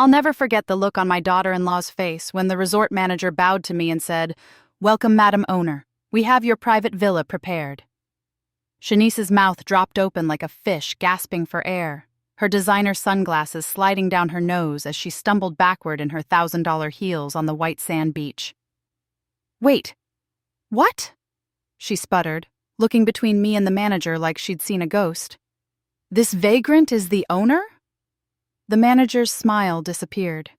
I'll never forget the look on my daughter-in-law's face when the resort manager bowed to me and said, "Welcome, Madam Owner. We have your private villa prepared." Shanice's mouth dropped open like a fish, gasping for air, her designer sunglasses sliding down her nose as she stumbled backward in her $1,000 heels on the white sand beach. "Wait, what?" she sputtered, looking between me and the manager like she'd seen a ghost. "This vagrant is the owner?" The manager's smile disappeared.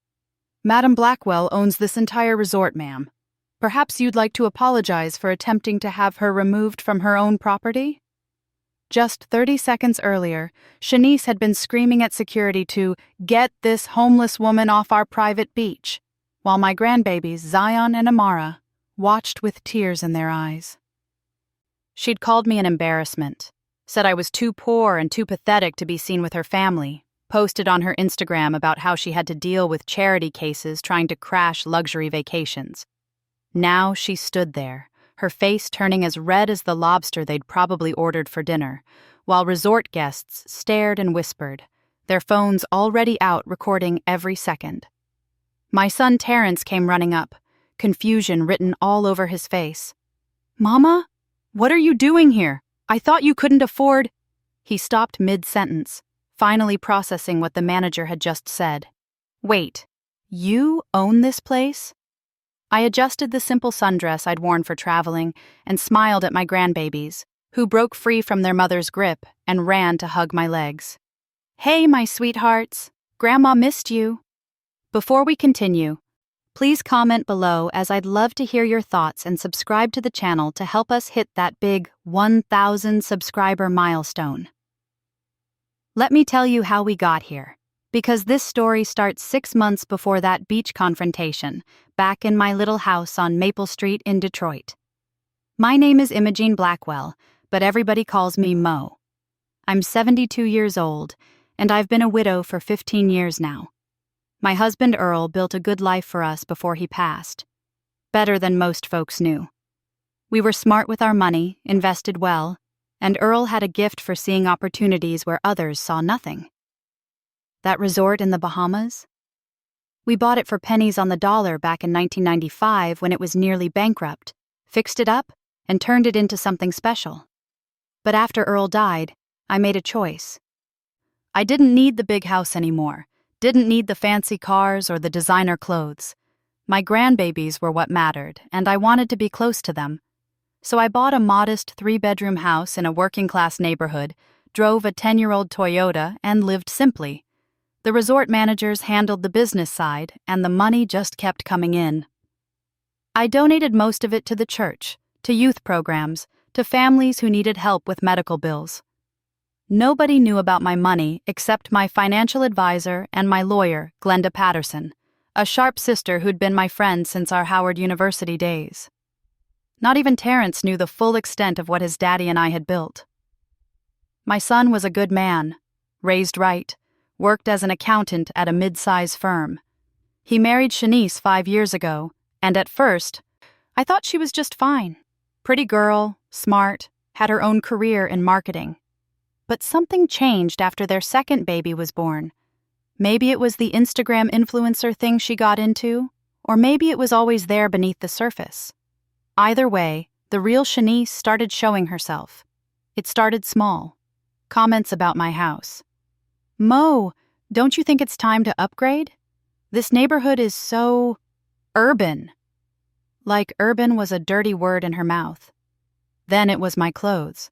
"Madam Blackwell owns this entire resort, ma'am. Perhaps you'd like to apologize for attempting to have her removed from her own property?" Just 30 seconds earlier, Shanice had been screaming at security to "get this homeless woman off our private beach," while my grandbabies, Zion and Amara, watched with tears in their eyes. She'd called me an embarrassment, said I was too poor and too pathetic to be seen with her family, posted on her Instagram about how she had to deal with charity cases trying to crash luxury vacations. Now she stood there, her face turning as red as the lobster they'd probably ordered for dinner, while resort guests stared and whispered, their phones already out recording every second. My son Terrence came running up, confusion written all over his face. "Mama? What are you doing here? I thought you couldn't afford—" He stopped mid-sentence, finally processing what the manager had just said. "Wait, you own this place?" I adjusted the simple sundress I'd worn for traveling and smiled at my grandbabies, who broke free from their mother's grip and ran to hug my legs. "Hey, my sweethearts. Grandma missed you." Before we continue, please comment below as I'd love to hear your thoughts and subscribe to the channel to help us hit that big 1,000 subscriber milestone. Let me tell you how we got here, because this story starts 6 months before that beach confrontation, back in my little house on Maple Street in Detroit. My name is Imogene Blackwell, but everybody calls me Mo. I'm 72 years old, and I've been a widow for 15 years now. My husband Earl built a good life for us before he passed. Better than most folks knew. We were smart with our money, invested well, and Earl had a gift for seeing opportunities where others saw nothing. That resort in the Bahamas? We bought it for pennies on the dollar back in 1995 when it was nearly bankrupt, fixed it up, and turned it into something special. But after Earl died, I made a choice. I didn't need the big house anymore, didn't need the fancy cars or the designer clothes. My grandbabies were what mattered, and I wanted to be close to them. So I bought a modest 3-bedroom house in a working-class neighborhood, drove a 10-year-old Toyota, and lived simply. The resort managers handled the business side, and the money just kept coming in. I donated most of it to the church, to youth programs, to families who needed help with medical bills. Nobody knew about my money except my financial advisor and my lawyer, Glenda Patterson, a sharp sister who'd been my friend since our Howard University days. Not even Terrence knew the full extent of what his daddy and I had built. My son was a good man, raised right, worked as an accountant at a mid-size firm. He married Shanice 5 years ago, and at first, I thought she was just fine. Pretty girl, smart, had her own career in marketing. But something changed after their second baby was born. Maybe it was the Instagram influencer thing she got into, or maybe it was always there beneath the surface. Either way, the real Shanice started showing herself. It started small. Comments about my house. "Mo, don't you think it's time to upgrade? This neighborhood is so urban." Like urban was a dirty word in her mouth. Then it was my clothes.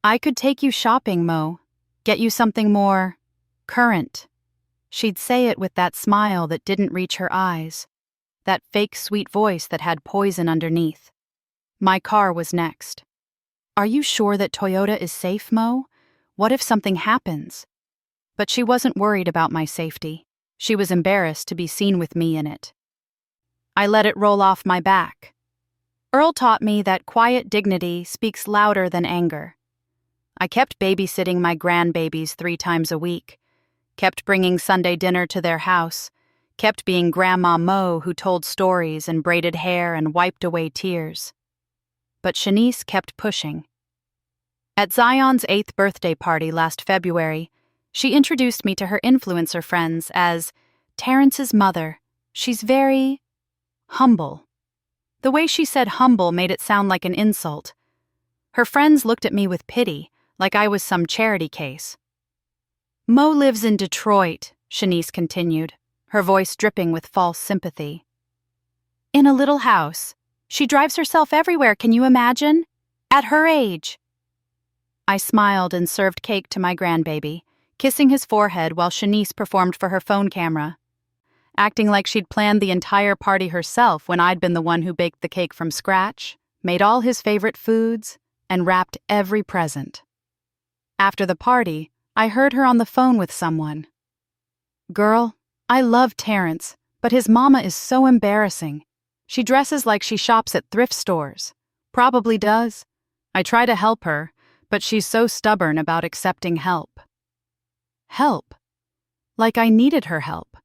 "I could take you shopping, Mo. Get you something more current." She'd say it with that smile that didn't reach her eyes, that fake sweet voice that had poison underneath. My car was next. "Are you sure that Toyota is safe, Mo? What if something happens?" But she wasn't worried about my safety. She was embarrassed to be seen with me in it. I let it roll off my back. Earl taught me that quiet dignity speaks louder than anger. I kept babysitting my grandbabies 3 times a week, kept bringing Sunday dinner to their house, kept being Grandma Mo who told stories and braided hair and wiped away tears. But Shanice kept pushing. At Zion's 8th birthday party last February, she introduced me to her influencer friends as Terrence's mother. She's very humble. The way she said humble made it sound like an insult. Her friends looked at me with pity, like I was some charity case. Mo lives in Detroit, Shanice continued, her voice dripping with false sympathy. In a little house. She drives herself everywhere, can you imagine? At her age. I smiled and served cake to my grandbaby, kissing his forehead while Shanice performed for her phone camera, acting like she'd planned the entire party herself when I'd been the one who baked the cake from scratch, made all his favorite foods, and wrapped every present. After the party, I heard her on the phone with someone. Girl, I love Terrence, but his mama is so embarrassing. She dresses like she shops at thrift stores. Probably does. I try to help her, but she's so stubborn about accepting help. Help? Like I needed her help.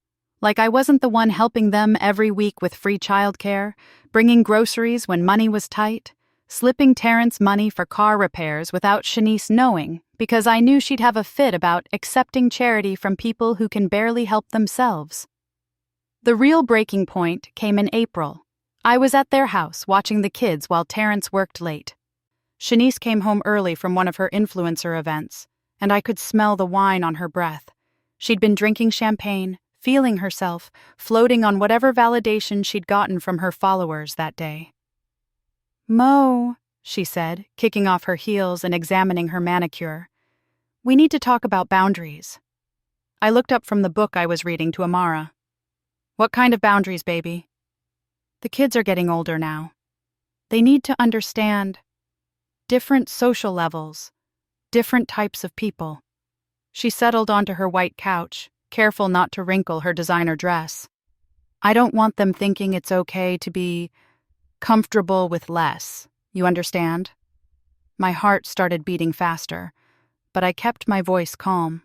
Like I wasn't the one helping them every week with free childcare, bringing groceries when money was tight, slipping Terrence money for car repairs without Shanice knowing, because I knew she'd have a fit about accepting charity from people who can barely help themselves. The real breaking point came in April. I was at their house watching the kids while Terrence worked late. Shanice came home early from one of her influencer events, and I could smell the wine on her breath. She'd been drinking champagne, feeling herself, floating on whatever validation she'd gotten from her followers that day. Mo, she said, kicking off her heels and examining her manicure. We need to talk about boundaries. I looked up from the book I was reading to Amara. What kind of boundaries, baby? The kids are getting older now. They need to understand different social levels, different types of people. She settled onto her white couch, careful not to wrinkle her designer dress. I don't want them thinking it's okay to be comfortable with less, you understand? My heart started beating faster, but I kept my voice calm.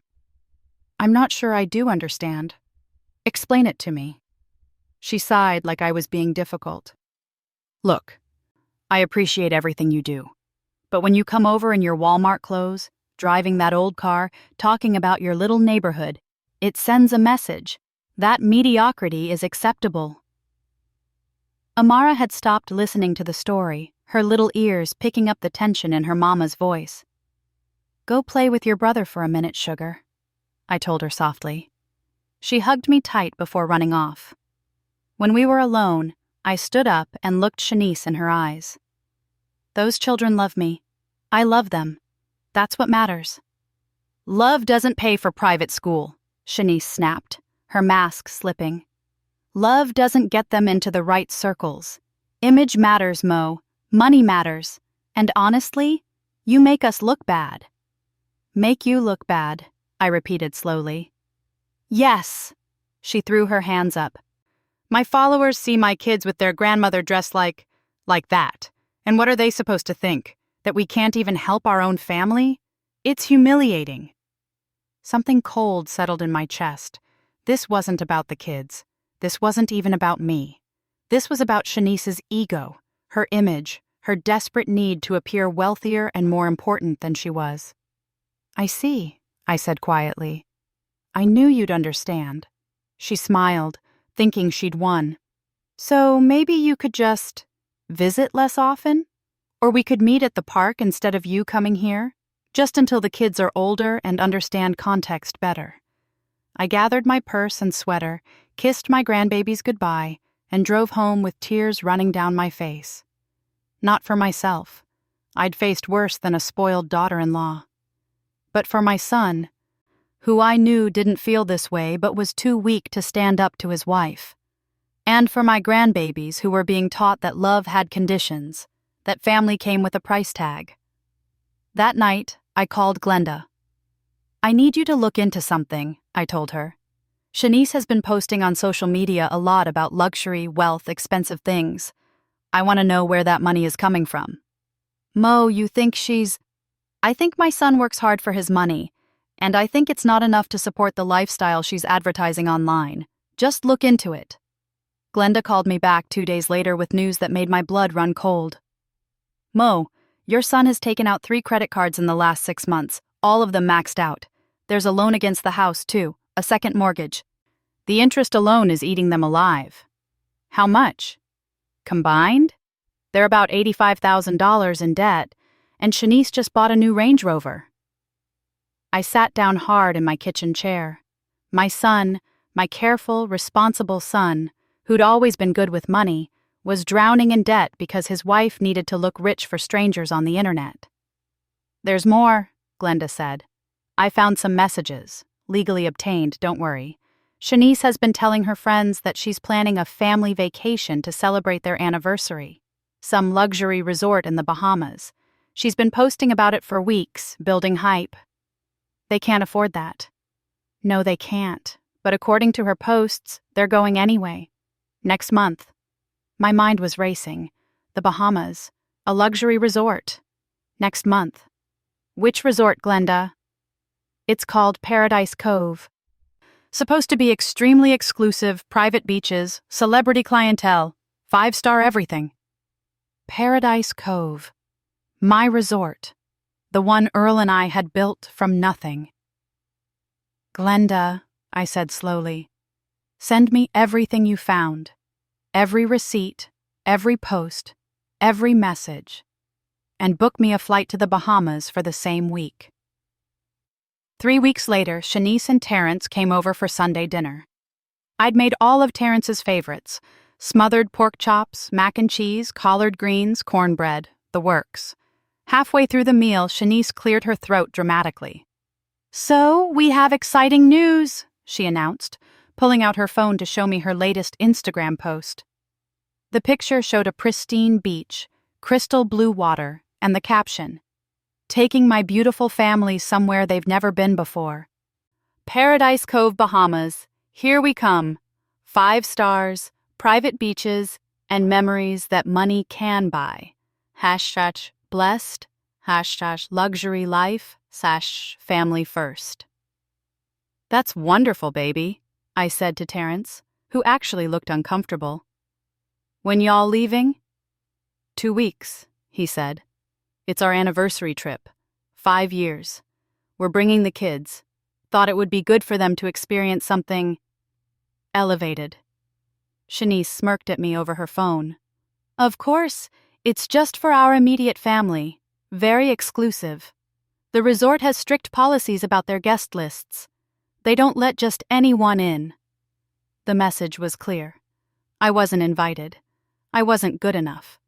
I'm not sure I do understand. Explain it to me. She sighed like I was being difficult. Look, I appreciate everything you do. But when you come over in your Walmart clothes, driving that old car, talking about your little neighborhood, it sends a message. That mediocrity is acceptable. Amara had stopped listening to the story, her little ears picking up the tension in her mama's voice. Go play with your brother for a minute, sugar, I told her softly. She hugged me tight before running off. When we were alone, I stood up and looked Shanice in her eyes. Those children love me. I love them. That's what matters. Love doesn't pay for private school, Shanice snapped, her mask slipping. Love doesn't get them into the right circles. Image matters, Mo. Money matters. And honestly, you make us look bad. Make you look bad, I repeated slowly. Yes, she threw her hands up. My followers see my kids with their grandmother dressed like that. And what are they supposed to think? That we can't even help our own family? It's humiliating. Something cold settled in my chest. This wasn't about the kids. This wasn't even about me. This was about Shanice's ego, her image, her desperate need to appear wealthier and more important than she was. I see, I said quietly. I knew you'd understand. She smiled, thinking she'd won. So maybe you could just visit less often? Or we could meet at the park instead of you coming here, just until the kids are older and understand context better. I gathered my purse and sweater, kissed my grandbabies goodbye, and drove home with tears running down my face. Not for myself. I'd faced worse than a spoiled daughter-in-law. But for my son, who I knew didn't feel this way but was too weak to stand up to his wife. And for my grandbabies who were being taught that love had conditions, that family came with a price tag. That night, I called Glenda. I need you to look into something, I told her. Shanice has been posting on social media a lot about luxury, wealth, expensive things. I want to know where that money is coming from. Mo, you think I think my son works hard for his money, and I think it's not enough to support the lifestyle she's advertising online. Just look into it. Glenda called me back 2 days later with news that made my blood run cold. Mo, your son has taken out 3 credit cards in the last 6 months, all of them maxed out. There's a loan against the house, too, a second mortgage. The interest alone is eating them alive. How much? Combined? They're about $85,000 in debt, and Shanice just bought a new Range Rover. I sat down hard in my kitchen chair. My son, my careful, responsible son, who'd always been good with money, was drowning in debt because his wife needed to look rich for strangers on the internet. There's more, Glenda said. I found some messages, legally obtained, don't worry. Shanice has been telling her friends that she's planning a family vacation to celebrate their anniversary. Some luxury resort in the Bahamas. She's been posting about it for weeks, building hype. They can't afford that. No, they can't. But according to her posts, they're going anyway. Next month. My mind was racing. The Bahamas. A luxury resort. Next month. Which resort, Glenda? It's called Paradise Cove. Supposed to be extremely exclusive, private beaches, celebrity clientele, 5-star everything. Paradise Cove. My resort. The one Earl and I had built from nothing. Glenda, I said slowly, send me everything you found. Every receipt, every post, every message. And book me a flight to the Bahamas for the same week. 3 weeks later, Shanice and Terrence came over for Sunday dinner. I'd made all of Terrence's favorites: smothered pork chops, mac and cheese, collard greens, cornbread, the works. Halfway through the meal, Shanice cleared her throat dramatically. So, we have exciting news, she announced, pulling out her phone to show me her latest Instagram post. The picture showed a pristine beach, crystal blue water, and the caption, "Taking my beautiful family somewhere they've never been before. Paradise Cove, Bahamas. Here we come. 5 stars, private beaches, and memories that money can buy. #blessed, #luxury life, #family first." That's wonderful, baby, I said to Terrence, who actually looked uncomfortable. When y'all leaving? 2 weeks, he said. It's our anniversary trip. 5 years. We're bringing the kids. Thought it would be good for them to experience something elevated. Shanice smirked at me over her phone. Of course, it's just for our immediate family. Very exclusive. The resort has strict policies about their guest lists. They don't let just anyone in. The message was clear. I wasn't invited. I wasn't good enough.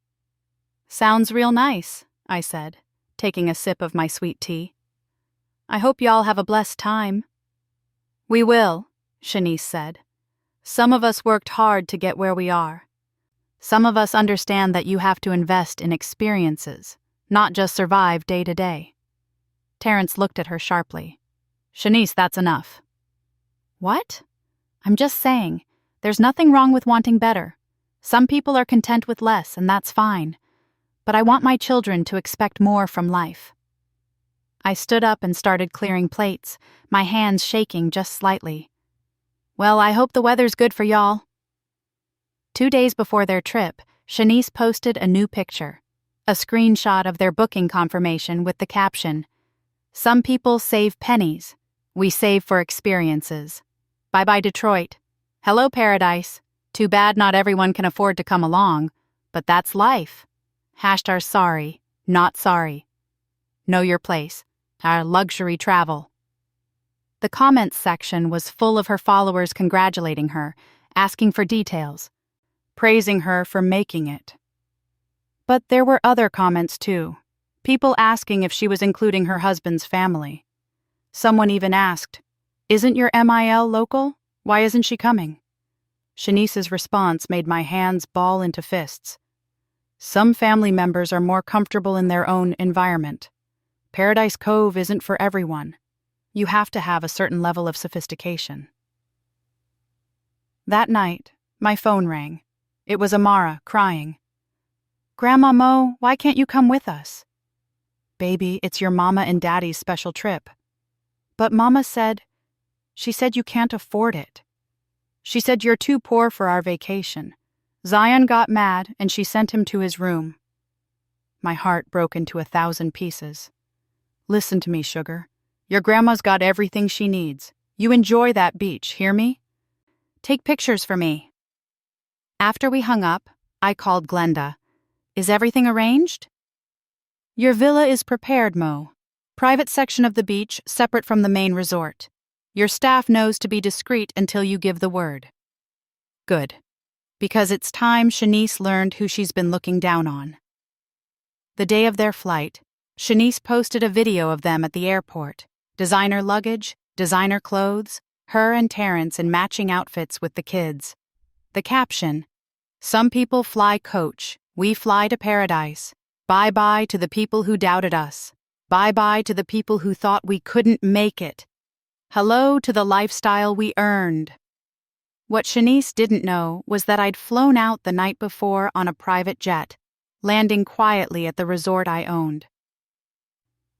Sounds real nice, I said, taking a sip of my sweet tea. I hope y'all have a blessed time. We will, Shanice said. Some of us worked hard to get where we are. Some of us understand that you have to invest in experiences, not just survive day to day. Terrence looked at her sharply. Shanice, that's enough. What? I'm just saying, there's nothing wrong with wanting better. Some people are content with less, and that's fine. But I want my children to expect more from life. I stood up and started clearing plates, my hands shaking just slightly. Well, I hope the weather's good for y'all. 2 days before their trip, Shanice posted a new picture, a screenshot of their booking confirmation with the caption, "Some people save pennies. We save for experiences. Bye-bye Detroit. Hello Paradise. Too bad not everyone can afford to come along, but that's life. #sorry, not sorry. Know your place. Our luxury travel." The comments section was full of her followers congratulating her, asking for details, praising her for making it. But there were other comments too, people asking if she was including her husband's family. Someone even asked, "Isn't your MIL local? Why isn't she coming?" Shanice's response made my hands ball into fists. Some family members are more comfortable in their own environment. Paradise Cove isn't for everyone. You have to have a certain level of sophistication. That night, my phone rang. It was Amara, crying. "Grandma Mo, why can't you come with us?" "Baby, it's your mama and daddy's special trip." "But Mama said..." "She said you can't afford it. She said you're too poor for our vacation. Zion got mad and she sent him to his room." My heart broke into 1,000 pieces. "Listen to me, sugar. Your grandma's got everything she needs. You enjoy that beach, hear me? Take pictures for me." After we hung up, I called Glenda. "Is everything arranged?" "Your villa is prepared, Mo. Private section of the beach, separate from the main resort. Your staff knows to be discreet until you give the word." Good. Because it's time Shanice learned who she's been looking down on. The day of their flight, Shanice posted a video of them at the airport. Designer luggage, designer clothes, her and Terrence in matching outfits with the kids. The caption, "Some people fly coach, we fly to paradise. Bye-bye to the people who doubted us. Bye-bye to the people who thought we couldn't make it. Hello to the lifestyle we earned." What Shanice didn't know was that I'd flown out the night before on a private jet, landing quietly at the resort I owned.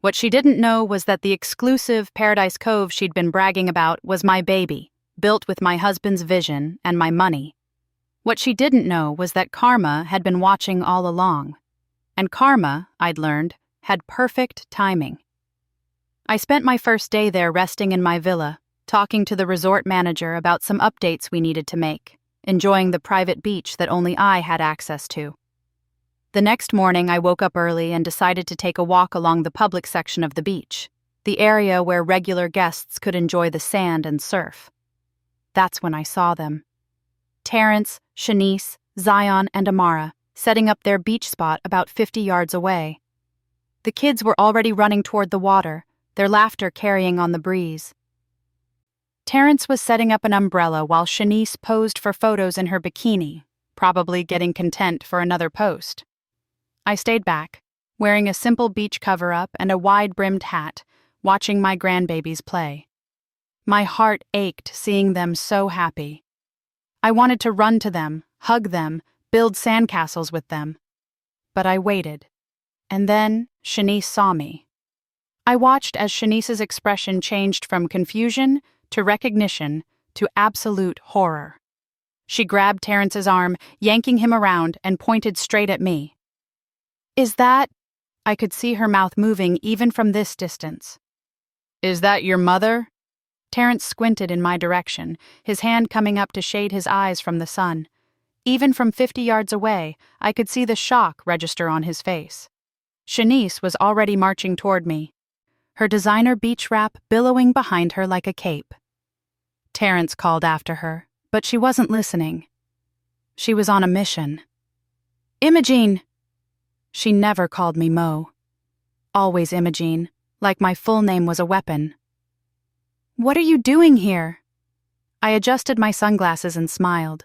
What she didn't know was that the exclusive Paradise Cove she'd been bragging about was my baby, built with my husband's vision and my money. What she didn't know was that Karma had been watching all along. And Karma, I'd learned, had perfect timing. I spent my first day there resting in my villa, talking to the resort manager about some updates we needed to make, enjoying the private beach that only I had access to. The next morning, I woke up early and decided to take a walk along the public section of the beach, the area where regular guests could enjoy the sand and surf. That's when I saw them. Terrence, Shanice, Zion, and Amara, setting up their beach spot about 50 yards away. The kids were already running toward the water, their laughter carrying on the breeze. Terrence was setting up an umbrella while Shanice posed for photos in her bikini, probably getting content for another post. I stayed back, wearing a simple beach cover-up and a wide-brimmed hat, watching my grandbabies play. My heart ached seeing them so happy. I wanted to run to them, hug them, build sandcastles with them. But I waited. And then Shanice saw me. I watched as Shanice's expression changed from confusion to recognition to absolute horror. She grabbed Terrence's arm, yanking him around, and pointed straight at me. "Is that—" I could see her mouth moving even from this distance. "Is that your mother?" Terrence squinted in my direction, his hand coming up to shade his eyes from the sun. Even from 50 yards away, I could see the shock register on his face. Shanice was already marching toward me, her designer beach wrap billowing behind her like a cape. Terrence called after her, but she wasn't listening. She was on a mission. "Imogene!" She never called me Mo. Always Imogene, like my full name was a weapon. "What are you doing here?" I adjusted my sunglasses and smiled.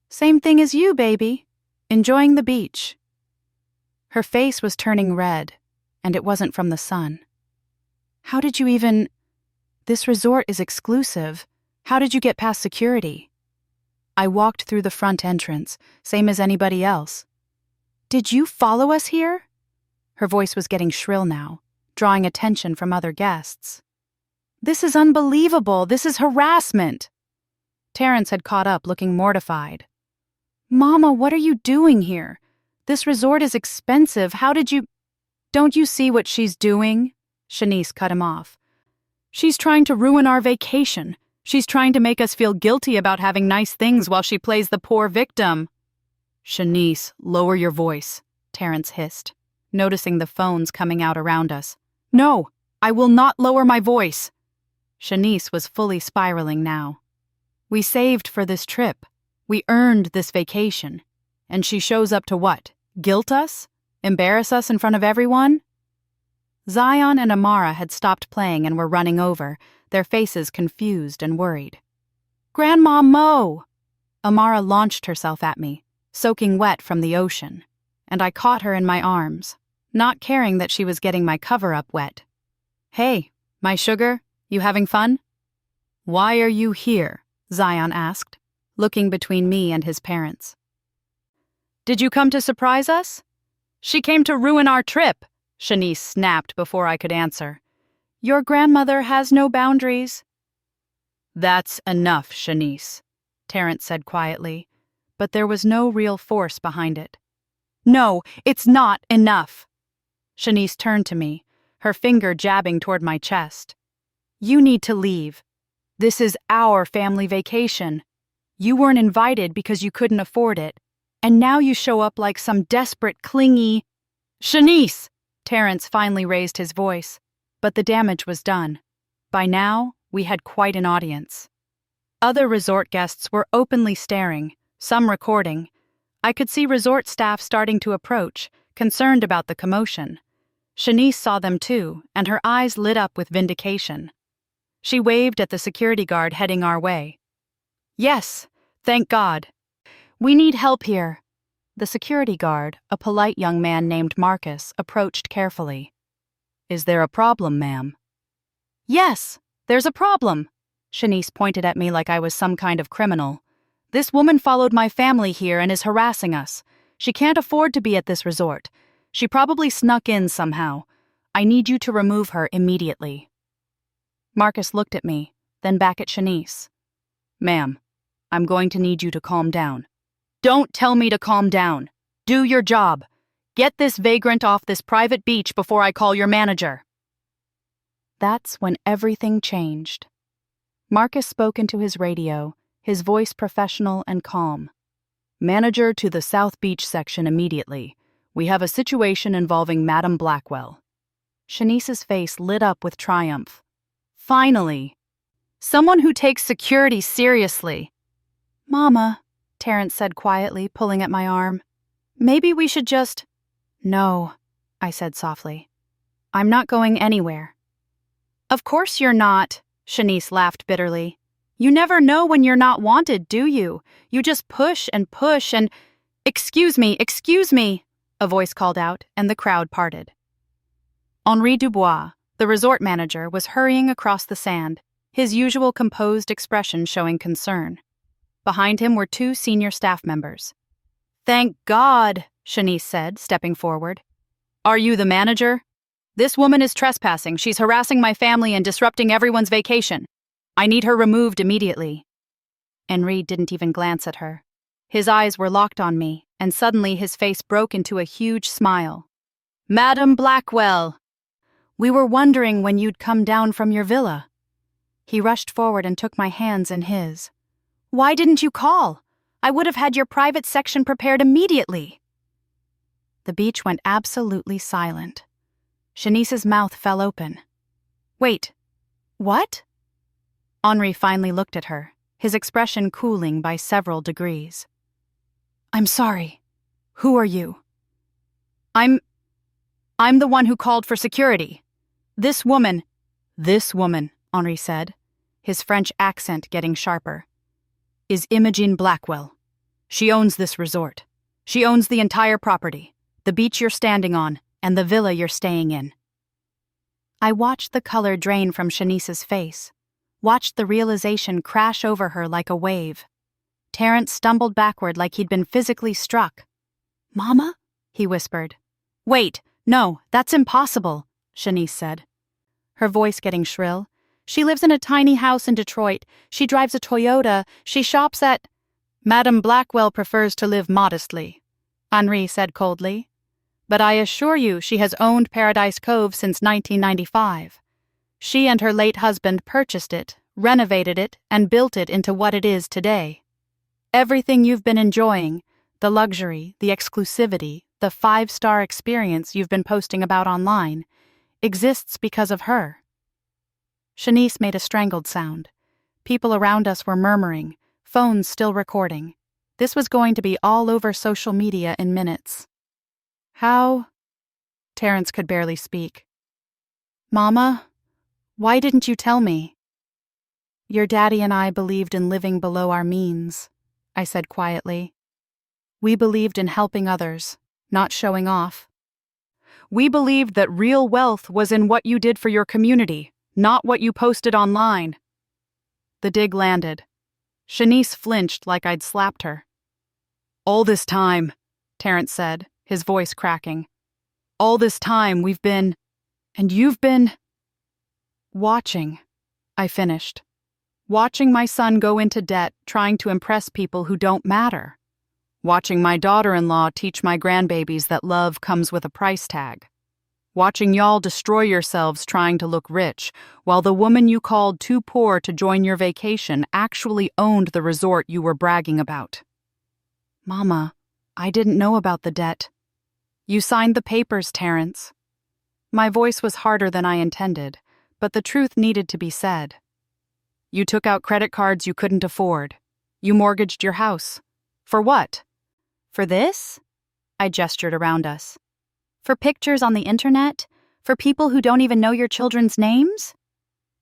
"Same thing as you, baby. Enjoying the beach." Her face was turning red, and it wasn't from the sun. "How did you even— This resort is exclusive. How did you get past security?" I walked through the front entrance, same as anybody else. "Did you follow us here?" Her voice was getting shrill now, drawing attention from other guests. "This is unbelievable. This is harassment." Terrence had caught up, looking mortified. "Mama, what are you doing here? This resort is expensive. How did you—" "Don't you see what she's doing?" Shanice cut him off. "She's trying to ruin our vacation. She's trying to make us feel guilty about having nice things while she plays the poor victim." "Shanice, lower your voice," Terrence hissed, noticing the phones coming out around us. "No, I will not lower my voice." Shanice was fully spiraling now. "We saved for this trip. We earned this vacation. And she shows up to what? Guilt us? Embarrass us in front of everyone?" Zion and Amara had stopped playing and were running over, their faces confused and worried. "Grandma Mo!" Amara launched herself at me, soaking wet from the ocean, and I caught her in my arms, not caring that she was getting my cover-up wet. "Hey, my sugar, you having fun?" "Why are you here?" Zion asked, looking between me and his parents. "Did you come to surprise us?" "She came to ruin our trip," Shanice snapped before I could answer. "Your grandmother has no boundaries." "That's enough, Shanice," Terrence said quietly, but there was no real force behind it. "No, it's not enough." Shanice turned to me, her finger jabbing toward my chest. "You need to leave. This is our family vacation. You weren't invited because you couldn't afford it. And now you show up like some desperate, clingy... Shanice! Terrence finally raised his voice, but the damage was done. By now, we had quite an audience. Other resort guests were openly staring, some recording. I could see resort staff starting to approach, concerned about the commotion. Shanice saw them too, and her eyes lit up with vindication. She waved at the security guard heading our way. Yes, thank God. We need help here. The security guard, a polite young man named Marcus, approached carefully. Is there a problem, ma'am? Yes, there's a problem. Shanice pointed at me like I was some kind of criminal. This woman followed my family here and is harassing us. She can't afford to be at this resort. She probably snuck in somehow. I need you to remove her immediately. Marcus looked at me, then back at Shanice. Ma'am, I'm going to need you to calm down. Don't tell me to calm down. Do your job. Get this vagrant off this private beach before I call your manager. That's when everything changed. Marcus spoke into his radio, his voice professional and calm. Manager to the South Beach section immediately. We have a situation involving Madam Blackwell. Shanice's face lit up with triumph. Finally! Someone who takes security seriously. Mama, Terrence said quietly, pulling at my arm. Maybe we should just... No, I said softly. I'm not going anywhere. Of course you're not, Shanice laughed bitterly. You never know when you're not wanted, do you? You just push and... Excuse me, a voice called out, and the crowd parted. Henri Dubois, the resort manager, was hurrying across the sand, his usual composed expression showing concern. Behind him were 2 senior staff members. Thank God, Shanice said, stepping forward. Are you the manager? This woman is trespassing. She's harassing my family and disrupting everyone's vacation. I need her removed immediately. Henri didn't even glance at her. His eyes were locked on me, and suddenly his face broke into a huge smile. Madam Blackwell! We were wondering when you'd come down from your villa. He rushed forward and took my hands in his. Why didn't you call? I would have had your private section prepared immediately. The beach went absolutely silent. Shanice's mouth fell open. Wait, what? Henri finally looked at her, his expression cooling by several degrees. I'm sorry. Who are you? I'm the one who called for security. This woman, Henri said, his French accent getting sharper, is Imogen Blackwell. She owns this resort. She owns the entire property, the beach you're standing on, and the villa you're staying in. I watched the color drain from Shanice's face, watched the realization crash over her like a wave. Terrence stumbled backward like he'd been physically struck. Mama? He whispered. Wait, no, that's impossible, Shanice said, her voice getting shrill. She lives in a tiny house in Detroit. She drives a Toyota. She shops at... Madam Blackwell prefers to live modestly, Henri said coldly. But I assure you she has owned Paradise Cove since 1995. She and her late husband purchased it, renovated it, and built it into what it is today. Everything you've been enjoying, the luxury, the exclusivity, the 5-star experience you've been posting about online, exists because of her. Shanice made a strangled sound. People around us were murmuring, phones still recording. This was going to be all over social media in minutes. How? Terrence could barely speak. Mama, why didn't you tell me? Your daddy and I believed in living below our means, I said quietly. We believed in helping others, not showing off. We believed that real wealth was in what you did for your community, not what you posted online. The dig landed. Shanice flinched like I'd slapped her. All this time, Terrence said, his voice cracking. All this time we've been... And you've been... Watching, I finished. Watching my son go into debt, trying to impress people who don't matter. Watching my daughter-in-law teach my grandbabies that love comes with a price tag. watching y'all destroy yourselves trying to look rich, while the woman you called too poor to join your vacation actually owned the resort you were bragging about. Mama, I didn't know about the debt. You signed the papers, Terrence. My voice was harder than I intended, but the truth needed to be said. You took out credit cards you couldn't afford. You mortgaged your house. For what? For this? I gestured around us. For pictures on the internet? For people who don't even know your children's names?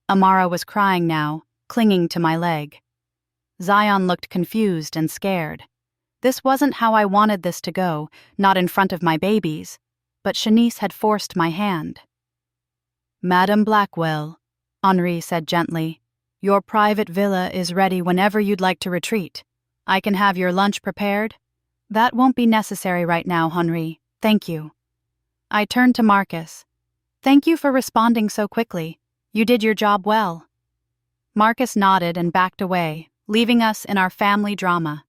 Amara was crying now, clinging to my leg. Zion looked confused and scared. This wasn't how I wanted this to go, not in front of my babies, but Shanice had forced my hand. Madam Blackwell, Henri said gently, your private villa is ready whenever you'd like to retreat. I can have your lunch prepared. That won't be necessary right now, Henri. Thank you. I turned to Marcus. Thank you for responding so quickly. You did your job well. Marcus nodded and backed away, leaving us in our family drama.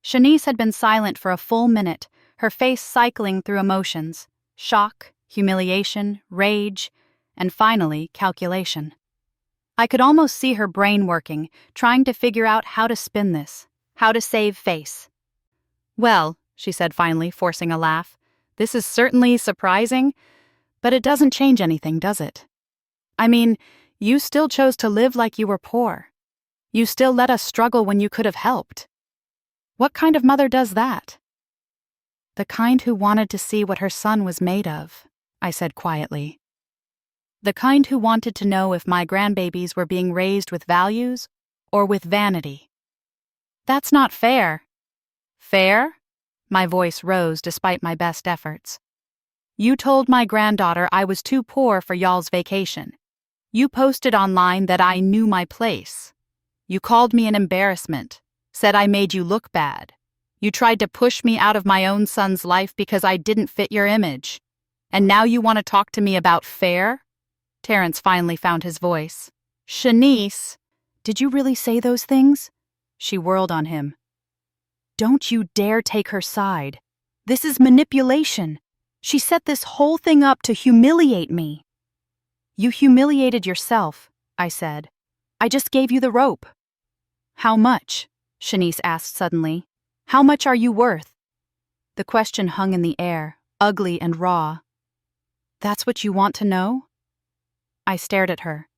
Shanice had been silent for a full minute, her face cycling through emotions: shock, humiliation, rage, and finally, calculation. I could almost see her brain working, trying to figure out how to spin this, how to save face. Well, she said finally, forcing a laugh, this is certainly surprising, but it doesn't change anything, does it? I mean, you still chose to live like you were poor. You still let us struggle when you could have helped. What kind of mother does that? The kind who wanted to see what her son was made of, I said quietly. The kind who wanted to know if my grandbabies were being raised with values or with vanity. That's not fair. Fair? My voice rose despite my best efforts. You told my granddaughter I was too poor for y'all's vacation. You posted online that I knew my place. You called me an embarrassment, said I made you look bad. You tried to push me out of my own son's life because I didn't fit your image. And now you want to talk to me about fair? Terrence finally found his voice. Shanice, did you really say those things? She whirled on him. Don't you dare take her side. This is manipulation. She set this whole thing up to humiliate me. You humiliated yourself, I said. I just gave you the rope. How much? Shanice asked suddenly. How much are you worth? The question hung in the air, ugly and raw. That's what you want to know? I stared at her.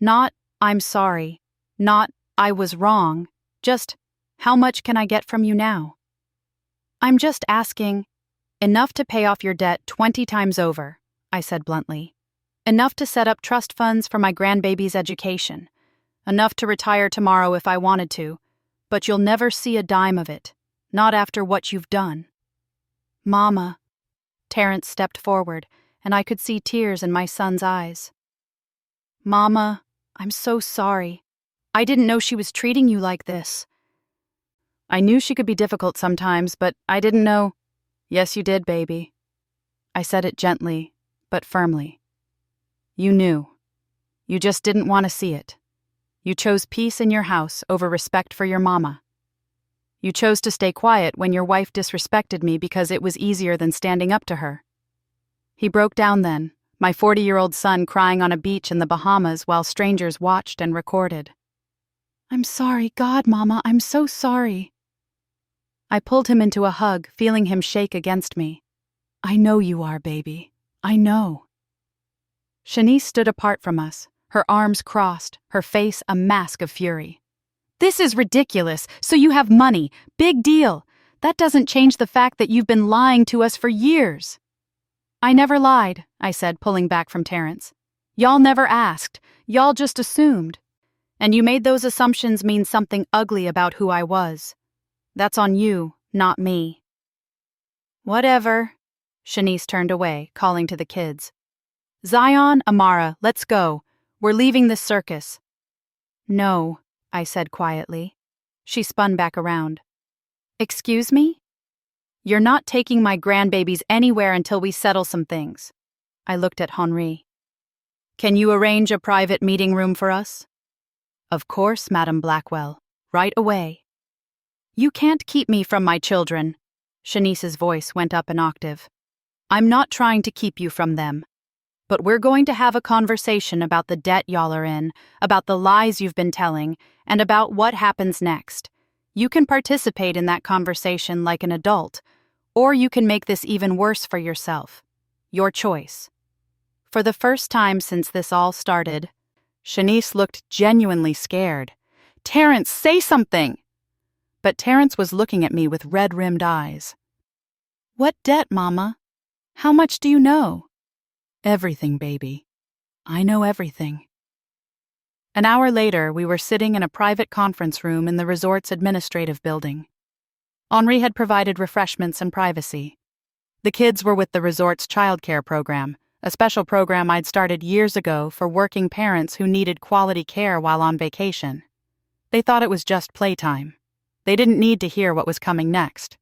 Not, I'm sorry. Not, I was wrong. Just, how much can I get from you now? I'm just asking. Enough to pay off your debt 20 times over, I said bluntly. Enough to set up trust funds for my grandbaby's education. Enough to retire tomorrow if I wanted to, but you'll never see a dime of it. Not after what you've done. Mama. Terrence stepped forward, and I could see tears in my son's eyes. Mama, I'm so sorry. I didn't know she was treating you like this. I knew she could be difficult sometimes, but I didn't know. Yes, you did, baby. I said it gently, but firmly. You knew. You just didn't want to see it. You chose peace in your house over respect for your mama. You chose to stay quiet when your wife disrespected me because it was easier than standing up to her. He broke down then, my 40-year-old son crying on a beach in the Bahamas while strangers watched and recorded. I'm sorry, God, Mama, I'm so sorry. I pulled him into a hug, feeling him shake against me. I know you are, baby. I know. Shanice stood apart from us, her arms crossed, her face a mask of fury. This is ridiculous. So you have money. Big deal. That doesn't change the fact that you've been lying to us for years. I never lied, I said, pulling back from Terrence. Y'all never asked. Y'all just assumed. And you made those assumptions mean something ugly about who I was. That's on you, not me. Whatever. Shanice turned away, calling to the kids. Zion, Amara, let's go. We're leaving this circus. No, I said quietly. She spun back around. Excuse me? You're not taking my grandbabies anywhere until we settle some things. I looked at Henri. Can you arrange a private meeting room for us? Of course, Madam Blackwell. Right away. You can't keep me from my children. Shanice's voice went up an octave. I'm not trying to keep you from them. But we're going to have a conversation about the debt y'all are in, about the lies you've been telling, and about what happens next. You can participate in that conversation like an adult, or you can make this even worse for yourself. Your choice. For the first time since this all started, Shanice looked genuinely scared. "Terrence, say something!" But Terrence was looking at me with red-rimmed eyes. "What debt, Mama? How much do you know?" "Everything, baby. I know everything." An hour later, we were sitting in a private conference room in the resort's administrative building. Henri had provided refreshments and privacy. The kids were with the resort's childcare program, a special program I'd started years ago for working parents who needed quality care while on vacation. They thought it was just playtime. They didn't need to hear what was coming next.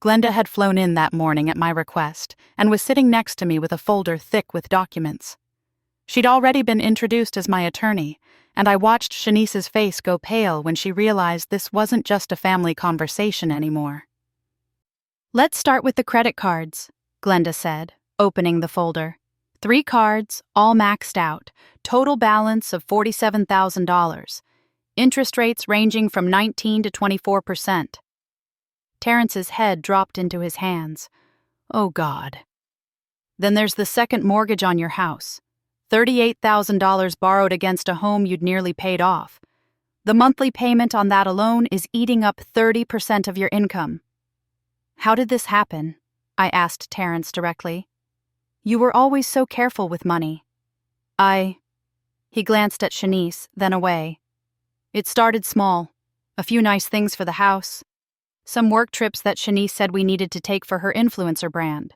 Glenda had flown in that morning at my request and was sitting next to me with a folder thick with documents. She'd already been introduced as my attorney, and I watched Shanice's face go pale when she realized this wasn't just a family conversation anymore. "Let's start with the credit cards," Glenda said, opening the folder. 3 cards, all maxed out, total balance of $47,000. Interest rates ranging from 19 to 24%. Terrence's head dropped into his hands. Oh, God. "Then there's the second mortgage on your house. $38,000 borrowed against a home you'd nearly paid off. The monthly payment on that alone is eating up 30% of your income." "How did this happen?" I asked Terrence directly. "You were always so careful with money." He glanced at Shanice, then away. "It started small. A few nice things for the house. Some work trips that Shanice said we needed to take for her influencer brand.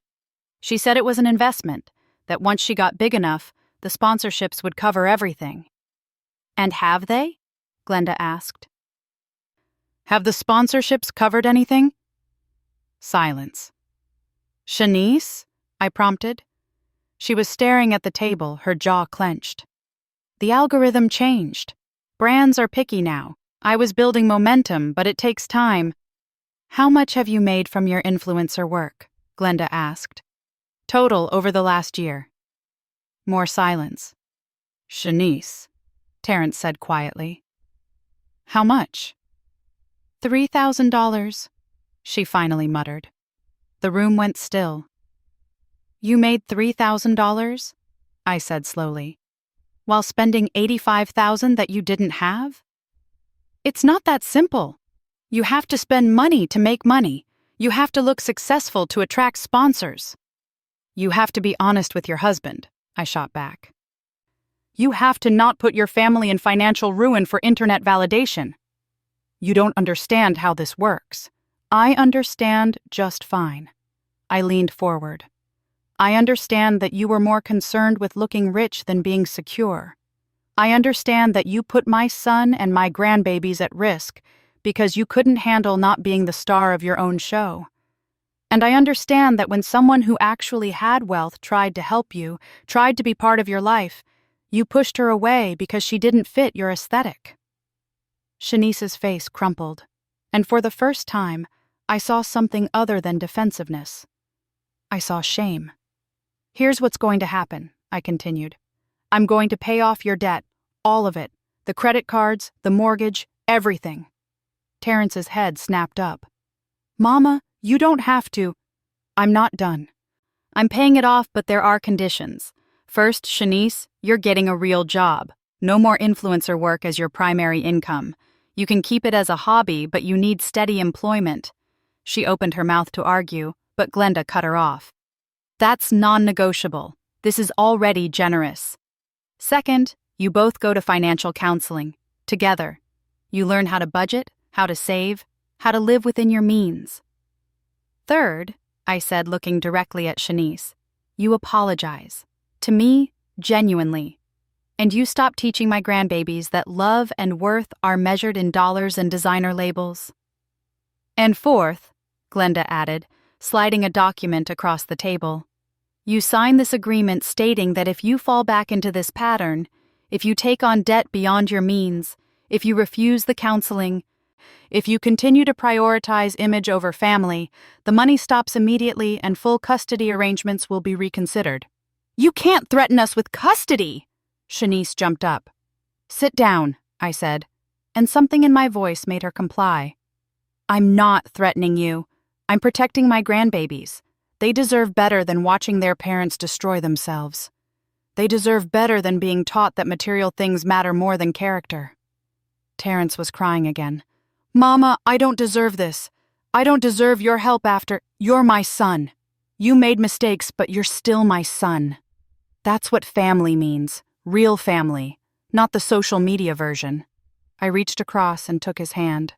She said it was an investment, that once she got big enough, the sponsorships would cover everything." "And have they?" Glenda asked. "Have the sponsorships covered anything?" Silence. "Shanice?" I prompted. She was staring at the table, her jaw clenched. "The algorithm changed. Brands are picky now. I was building momentum, but it takes time." "How much have you made from your influencer work?" Glenda asked. "Total over the last year." More silence. "Shanice," Terrence said quietly. "How much?" $3,000, she finally muttered. The room went still. "You made $3,000? I said slowly. "While spending $85,000 that you didn't have?" "It's not that simple. You have to spend money to make money. You have to look successful to attract sponsors." "You have to be honest with your husband," I shot back. "You have to not put your family in financial ruin for internet validation." "You don't understand how this works." "I understand just fine." I leaned forward. "I understand that you were more concerned with looking rich than being secure. I understand that you put my son and my grandbabies at risk because you couldn't handle not being the star of your own show. And I understand that when someone who actually had wealth tried to help you, tried to be part of your life, you pushed her away because she didn't fit your aesthetic." Shanice's face crumpled, and for the first time, I saw something other than defensiveness. I saw shame. "Here's what's going to happen," I continued. "I'm going to pay off your debt, all of it, the credit cards, the mortgage, everything." Terrence's head snapped up. "Mama, you don't have to." "I'm not done. I'm paying it off, but there are conditions. First, Shanice, you're getting a real job. No more influencer work as your primary income. You can keep it as a hobby, but you need steady employment." She opened her mouth to argue, but Glenda cut her off. "That's non-negotiable. This is already generous. Second, you both go to financial counseling, together. You learn how to budget, how to save, how to live within your means. Third, I said, looking directly at Shanice, you apologize. To me, genuinely. And you stop teaching my grandbabies that love and worth are measured in dollars and designer labels. And fourth, Glenda added, sliding a document across the table, you sign this agreement stating that if you fall back into this pattern, if you take on debt beyond your means, if you refuse the counseling, If you continue to prioritize image over family, the money stops immediately and full custody arrangements will be reconsidered. You can't threaten us with custody! Shanice jumped up. Sit down, I said, and something in my voice made her comply. I'm not threatening you. I'm protecting my grandbabies. They deserve better than watching their parents destroy themselves. They deserve better than being taught that material things matter more than character. Terrence was crying again. Mama, I don't deserve this. I don't deserve your help after. You're my son. You made mistakes, but you're still my son. That's what family means. Real family, not the social media version. I reached across and took his hand.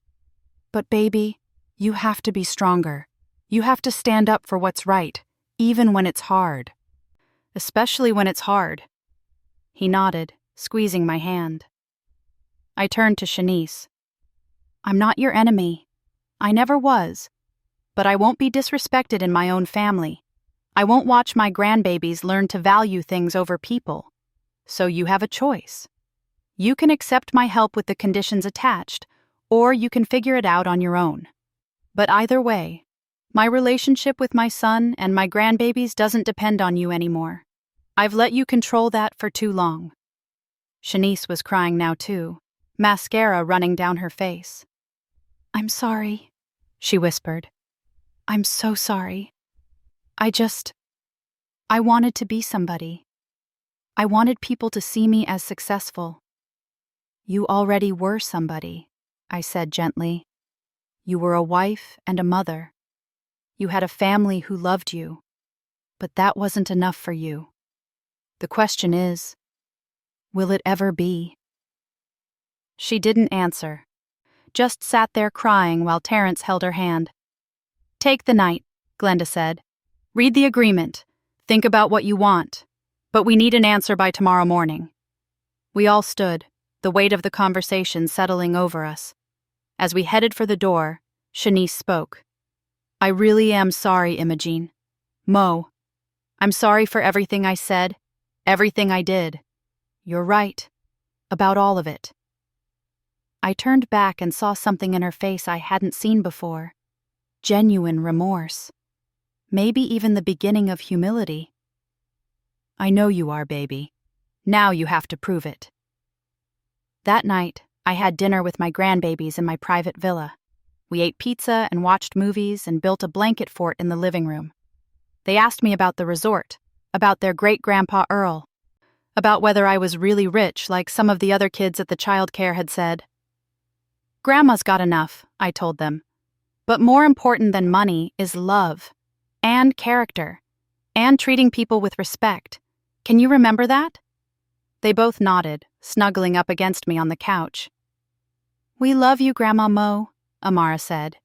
But baby, you have to be stronger. You have to stand up for what's right, even when it's hard. Especially when it's hard. He nodded, squeezing my hand. I turned to Shanice. I'm not your enemy. I never was. But I won't be disrespected in my own family. I won't watch my grandbabies learn to value things over people. So you have a choice. You can accept my help with the conditions attached, or you can figure it out on your own. But either way, my relationship with my son and my grandbabies doesn't depend on you anymore. I've let you control that for too long. Shanice was crying now too, mascara running down her face. I'm sorry, she whispered. I'm so sorry. I wanted to be somebody. I wanted people to see me as successful. You already were somebody, I said gently. You were a wife and a mother. You had a family who loved you. But that wasn't enough for you. The question is, will it ever be? She didn't answer, just sat there crying while Terrence held her hand. Take the night, Glenda said. Read the agreement. Think about what you want. But we need an answer by tomorrow morning. We all stood, the weight of the conversation settling over us. As we headed for the door, Shanice spoke. I really am sorry, Imogene. Mo, I'm sorry for everything I said, everything I did. You're right. About all of it. I turned back and saw something in her face I hadn't seen before. Genuine remorse. Maybe even the beginning of humility. I know you are, baby. Now you have to prove it. That night, I had dinner with my grandbabies in my private villa. We ate pizza and watched movies and built a blanket fort in the living room. They asked me about the resort, about their great-grandpa Earl, about whether I was really rich like some of the other kids at the childcare had said. Grandma's got enough, I told them. But more important than money is love, and character, and treating people with respect. Can you remember that? They both nodded, snuggling up against me on the couch. We love you, Grandma Mo, Amara said.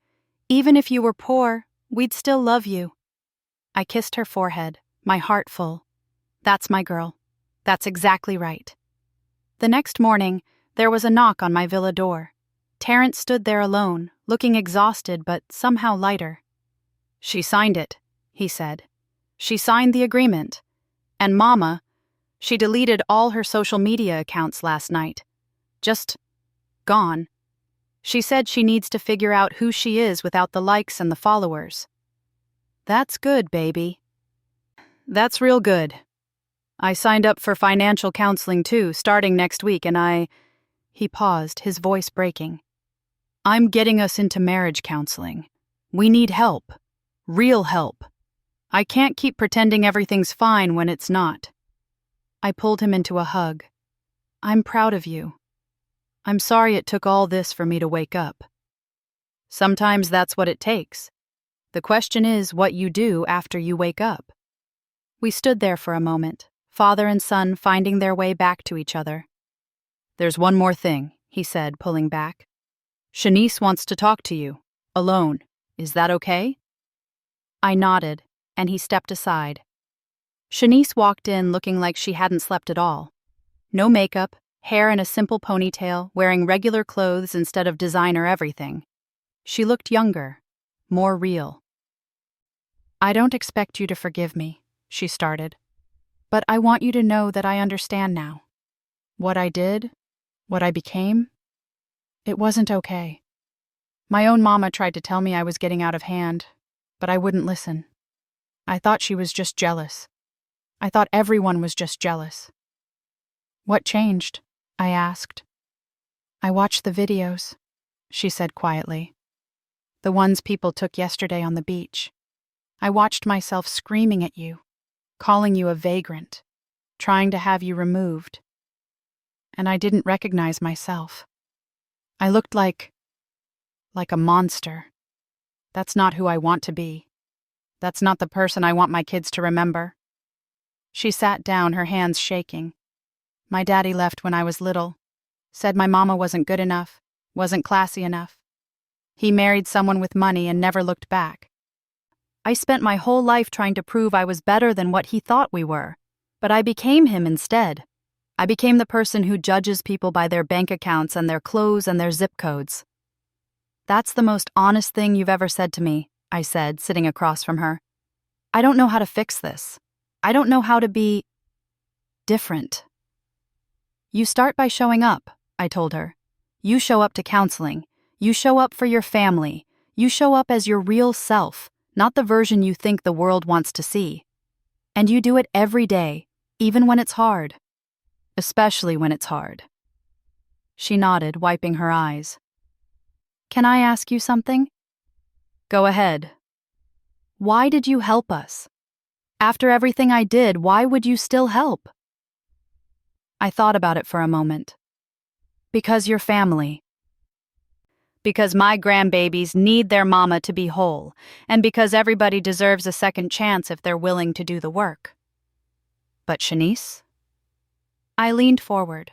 Even if you were poor, we'd still love you. I kissed her forehead, my heart full. That's my girl. That's exactly right. The next morning, there was a knock on my villa door. Terrence stood there alone, looking exhausted but somehow lighter. She signed it, he said. She signed the agreement. And Mama, she deleted all her social media accounts last night. Just gone. She said she needs to figure out who she is without the likes and the followers. That's good, baby. That's real good. I signed up for financial counseling too, starting next week, and He paused, his voice breaking. I'm getting us into marriage counseling. We need help. Real help. I can't keep pretending everything's fine when it's not. I pulled him into a hug. I'm proud of you. I'm sorry it took all this for me to wake up. Sometimes that's what it takes. The question is what you do after you wake up. We stood there for a moment, father and son finding their way back to each other. There's one more thing, he said, pulling back. Shanice wants to talk to you, alone. Is that okay? I nodded, and he stepped aside. Shanice walked in looking like she hadn't slept at all. No makeup, hair in a simple ponytail, wearing regular clothes instead of designer everything. She looked younger, more real. I don't expect you to forgive me, she started. But I want you to know that I understand now. What I did, what I became, it wasn't okay. My own mama tried to tell me I was getting out of hand, but I wouldn't listen. I thought she was just jealous. I thought everyone was just jealous. What changed? I asked. I watched the videos, she said quietly. The ones people took yesterday on the beach. I watched myself screaming at you, calling you a vagrant, trying to have you removed. And I didn't recognize myself. I looked like a monster. That's not who I want to be. That's not the person I want my kids to remember. She sat down, her hands shaking. My daddy left when I was little, said my mama wasn't good enough, wasn't classy enough. He married someone with money and never looked back. I spent my whole life trying to prove I was better than what he thought we were, but I became him instead. I became the person who judges people by their bank accounts and their clothes and their zip codes. That's the most honest thing you've ever said to me, I said, sitting across from her. I don't know how to fix this. I don't know how to be different. You start by showing up, I told her. You show up to counseling. You show up for your family. You show up as your real self, not the version you think the world wants to see. And you do it every day, even when it's hard. Especially when it's hard. She nodded, wiping her eyes. Can I ask you something? Go ahead. Why did you help us? After everything I did, why would you still help? I thought about it for a moment. Because you're family. Because my grandbabies need their mama to be whole, and because everybody deserves a second chance if they're willing to do the work. But Shanice? I leaned forward.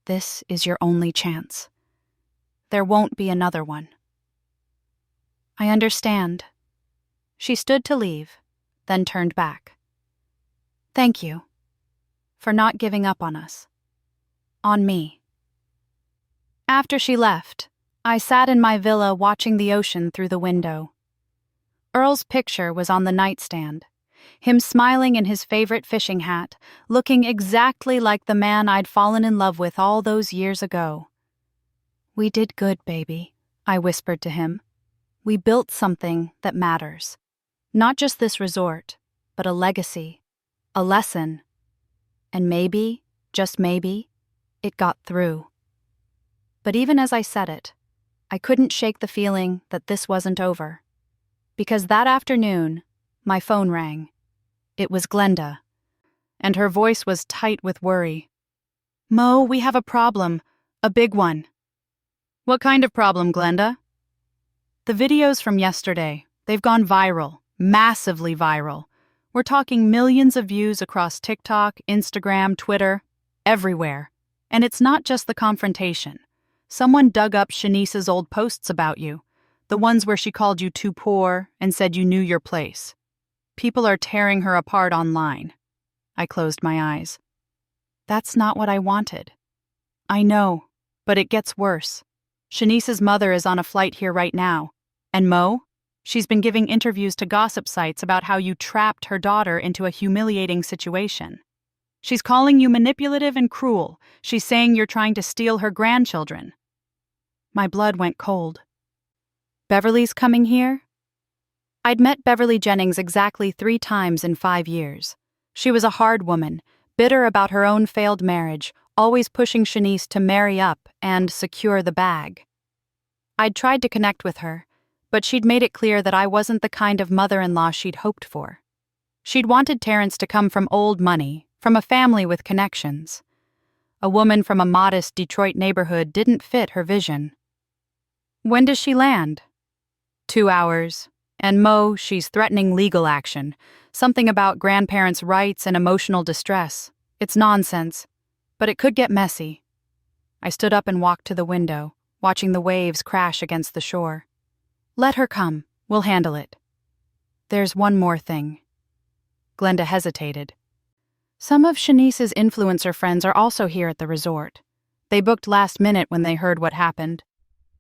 This is your only chance. There won't be another one. I understand. She stood to leave, then turned back. Thank you for not giving up on us. On me. After she left, I sat in my villa watching the ocean through the window. Earl's picture was on the nightstand, him smiling in his favorite fishing hat, looking exactly like the man I'd fallen in love with all those years ago. We did good, baby, I whispered to him. We built something that matters. Not just this resort, but a legacy, a lesson. And maybe, just maybe, it got through. But even as I said it, I couldn't shake the feeling that this wasn't over. Because that afternoon, my phone rang. It was Glenda, and her voice was tight with worry. Mo, we have a problem, a big one. What kind of problem, Glenda? The videos from yesterday, they've gone viral, massively viral. We're talking millions of views across TikTok, Instagram, Twitter, everywhere. And it's not just the confrontation. Someone dug up Shanice's old posts about you, the ones where she called you too poor and said you knew your place. People are tearing her apart online. I closed my eyes. That's not what I wanted. I know, but it gets worse. Shanice's mother is on a flight here right now. And Mo? She's been giving interviews to gossip sites about how you trapped her daughter into a humiliating situation. She's calling you manipulative and cruel. She's saying you're trying to steal her grandchildren. My blood went cold. Beverly's coming here? I'd met Beverly Jennings exactly 3 times in 5 years. She was a hard woman, bitter about her own failed marriage, always pushing Shanice to marry up and secure the bag. I'd tried to connect with her, but she'd made it clear that I wasn't the kind of mother-in-law she'd hoped for. She'd wanted Terrence to come from old money, from a family with connections. A woman from a modest Detroit neighborhood didn't fit her vision. When does she land? 2 hours. And Mo, she's threatening legal action. Something about grandparents' rights and emotional distress. It's nonsense. But it could get messy. I stood up and walked to the window, watching the waves crash against the shore. Let her come. We'll handle it. There's one more thing. Glenda hesitated. Some of Shanice's influencer friends are also here at the resort. They booked last minute when they heard what happened.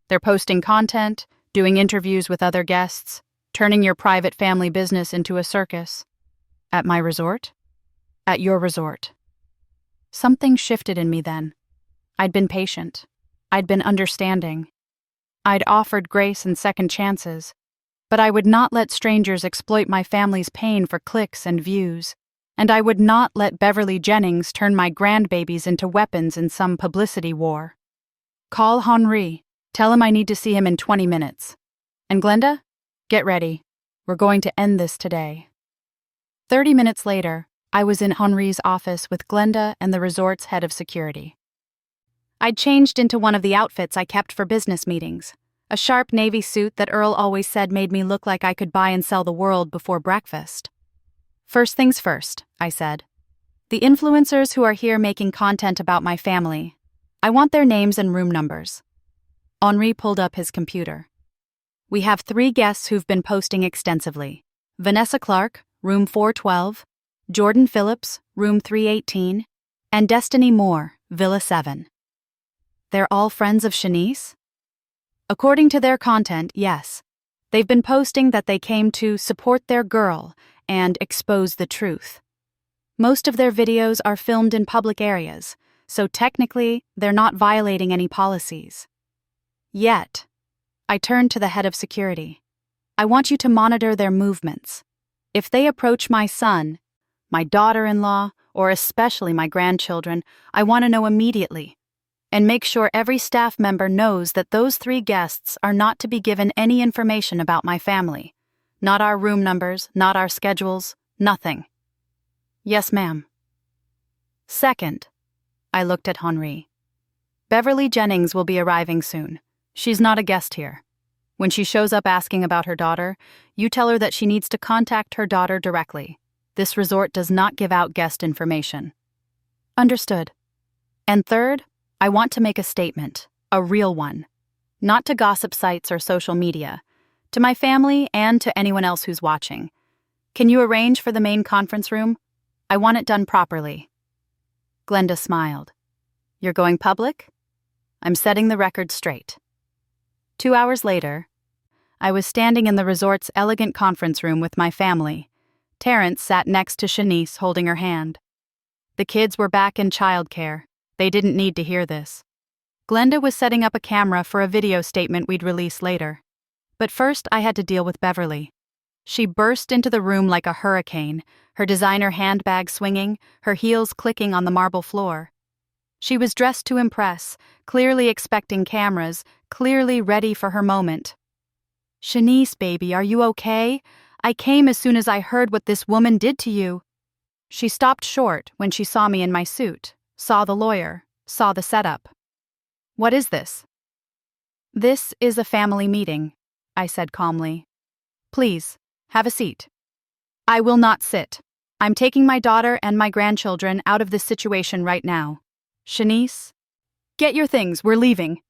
They're posting content, doing interviews with other guests, turning your private family business into a circus. At my resort? At your resort. Something shifted in me then. I'd been patient. I'd been understanding. I'd offered grace and second chances, but I would not let strangers exploit my family's pain for clicks and views, and I would not let Beverly Jennings turn my grandbabies into weapons in some publicity war. Call Henri. Tell him I need to see him in 20 minutes. And Glenda, get ready. We're going to end this today. 30 minutes later, I was in Henri's office with Glenda and the resort's head of security. I'd changed into one of the outfits I kept for business meetings, a sharp navy suit that Earl always said made me look like I could buy and sell the world before breakfast. First things first, I said. The influencers who are here making content about my family, I want their names and room numbers. Henri pulled up his computer. We have 3 guests who've been posting extensively. Vanessa Clark, room 412, Jordan Phillips, room 318, and Destiny Moore, Villa 7. They're all friends of Shanice? According to their content, yes. They've been posting that they came to support their girl and expose the truth. Most of their videos are filmed in public areas, so technically they're not violating any policies. Yet, I turned to the head of security. I want you to monitor their movements. If they approach my son, my daughter-in-law, or especially my grandchildren, I want to know immediately. And make sure every staff member knows that those 3 guests are not to be given any information about my family. Not our room numbers, not our schedules, nothing. Yes, ma'am. Second, I looked at Henri. Beverly Jennings will be arriving soon. She's not a guest here. When she shows up asking about her daughter, you tell her that she needs to contact her daughter directly. This resort does not give out guest information. Understood. And third, I want to make a statement, a real one. Not to gossip sites or social media. To my family and to anyone else who's watching. Can you arrange for the main conference room? I want it done properly. Glenda smiled. You're going public? I'm setting the record straight. 2 hours later, I was standing in the resort's elegant conference room with my family. Terrence sat next to Shanice holding her hand. The kids were back in childcare. They didn't need to hear this. Glenda was setting up a camera for a video statement we'd release later. But first I had to deal with Beverly. She burst into the room like a hurricane, her designer handbag swinging, her heels clicking on the marble floor. She was dressed to impress, clearly expecting cameras, clearly ready for her moment. Shanice, baby, are you okay? I came as soon as I heard what this woman did to you. She stopped short when she saw me in my suit, saw the lawyer, saw the setup. What is this? This is a family meeting, I said calmly. Please, have a seat. I will not sit. I'm taking my daughter and my grandchildren out of this situation right now. Shanice? Get your things, we're leaving.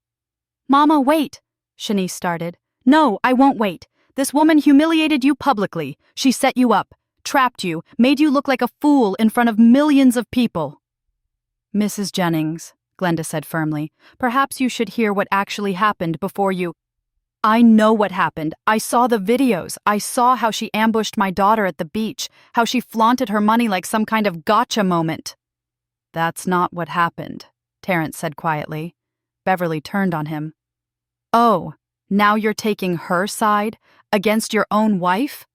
Mama, wait, Shanice started. No, I won't wait. This woman humiliated you publicly. She set you up, trapped you, made you look like a fool in front of millions of people. Mrs. Jennings, Glenda said firmly, perhaps you should hear what actually happened before you... I know what happened. I saw the videos. I saw how she ambushed my daughter at the beach, how she flaunted her money like some kind of gotcha moment. That's not what happened, Terrence said quietly. Beverly turned on him. Oh, now you're taking her side against your own wife?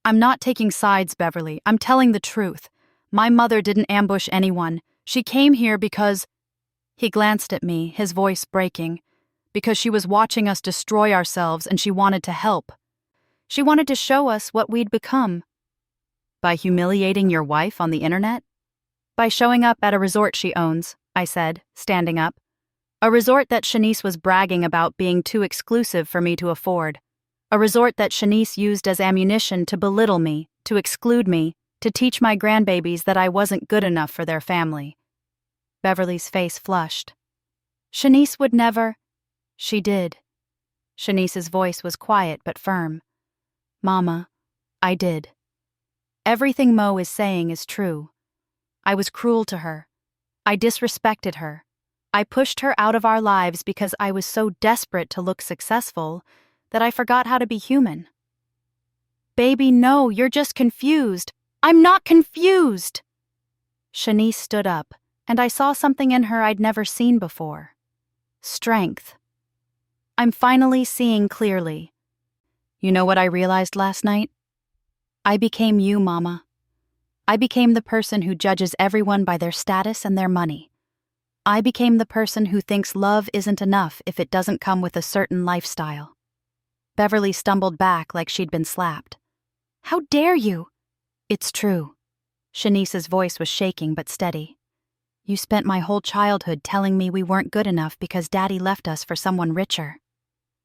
I'm not taking sides, Beverly. I'm telling the truth. My mother didn't ambush anyone. She came here because... He glanced at me, his voice breaking. Because she was watching us destroy ourselves and she wanted to help. She wanted to show us what we'd become. By humiliating your wife on the internet? By showing up at a resort she owns, I said, standing up. A resort that Shanice was bragging about being too exclusive for me to afford. A resort that Shanice used as ammunition to belittle me, to exclude me, to teach my grandbabies that I wasn't good enough for their family. Beverly's face flushed. Shanice would never... She did. Shanice's voice was quiet but firm. Mama, I did. Everything Mo is saying is true. I was cruel to her. I disrespected her. I pushed her out of our lives because I was so desperate to look successful that I forgot how to be human. Baby, no, you're just confused. I'm not confused! Shanice stood up, and I saw something in her I'd never seen before. Strength. I'm finally seeing clearly. You know what I realized last night? I became you, Mama. I became the person who judges everyone by their status and their money. I became the person who thinks love isn't enough if it doesn't come with a certain lifestyle. Beverly stumbled back like she'd been slapped. How dare you? It's true. Shanice's voice was shaking but steady. You spent my whole childhood telling me we weren't good enough because Daddy left us for someone richer.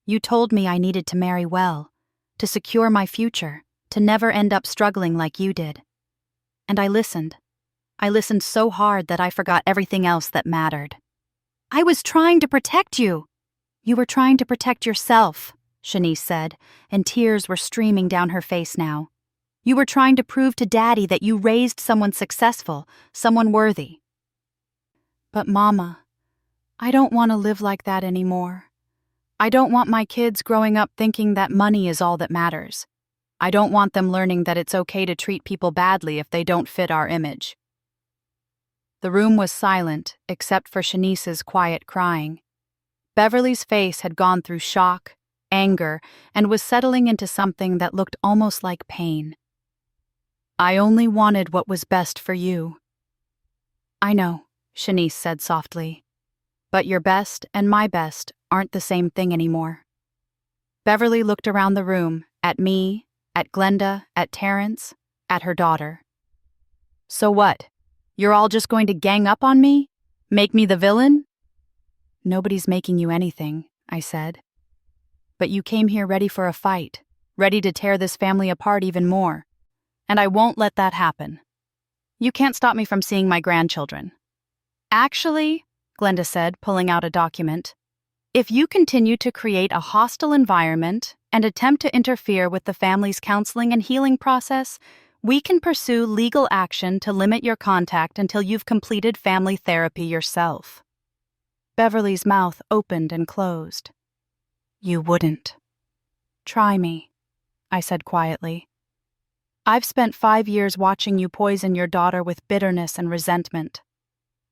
You told me I needed to marry well, to secure my future, to never end up struggling like you did. And I listened. I listened so hard that I forgot everything else that mattered. I was trying to protect you. You were trying to protect yourself, Shanice said, and tears were streaming down her face now. You were trying to prove to Daddy that you raised someone successful, someone worthy. But Mama, I don't want to live like that anymore. I don't want my kids growing up thinking that money is all that matters. I don't want them learning that it's okay to treat people badly if they don't fit our image. The room was silent, except for Shanice's quiet crying. Beverly's face had gone through shock, anger, and was settling into something that looked almost like pain. I only wanted what was best for you. I know, Shanice said softly. But your best and my best aren't the same thing anymore. Beverly looked around the room, at me, at Glenda, at Terrence, at her daughter. So what? You're all just going to gang up on me? Make me the villain? Nobody's making you anything, I said. But you came here ready for a fight, ready to tear this family apart even more. And I won't let that happen. You can't stop me from seeing my grandchildren. Actually, Glenda said, pulling out a document, if you continue to create a hostile environment and attempt to interfere with the family's counseling and healing process, we can pursue legal action to limit your contact until you've completed family therapy yourself. Beverly's mouth opened and closed. You wouldn't. Try me, I said quietly. I've spent 5 years watching you poison your daughter with bitterness and resentment.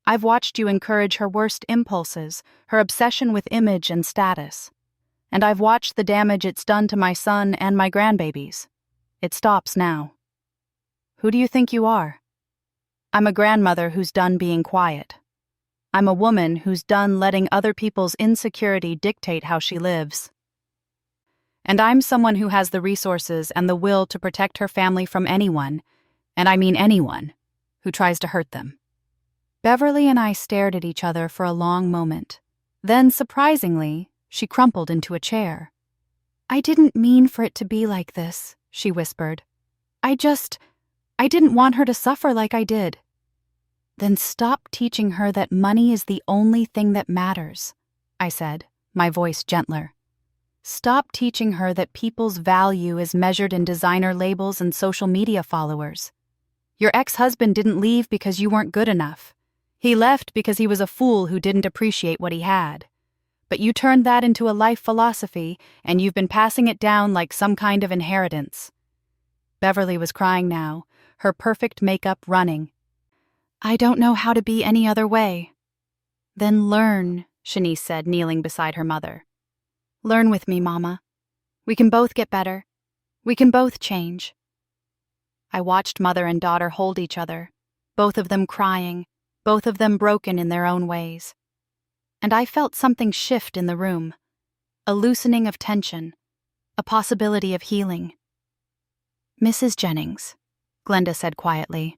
I've watched you encourage her worst impulses, her obsession with image and status. And I've watched the damage it's done to my son and my grandbabies. It stops now. Who do you think you are? I'm a grandmother who's done being quiet. I'm a woman who's done letting other people's insecurity dictate how she lives. And I'm someone who has the resources and the will to protect her family from anyone, and I mean anyone, who tries to hurt them. Beverly and I stared at each other for a long moment. Then, surprisingly, she crumpled into a chair. I didn't mean for it to be like this, she whispered. I didn't want her to suffer like I did. Then stop teaching her that money is the only thing that matters, I said, my voice gentler. Stop teaching her that people's value is measured in designer labels and social media followers. Your ex-husband didn't leave because you weren't good enough. He left because he was a fool who didn't appreciate what he had. But you turned that into a life philosophy, and you've been passing it down like some kind of inheritance. Beverly was crying now, her perfect makeup running. I don't know how to be any other way. Then learn, Shanice said, kneeling beside her mother. Learn with me, Mama. We can both get better. We can both change. I watched mother and daughter hold each other, both of them crying, both of them broken in their own ways. And I felt something shift in the room, a loosening of tension, a possibility of healing. Mrs. Jennings, Glenda said quietly,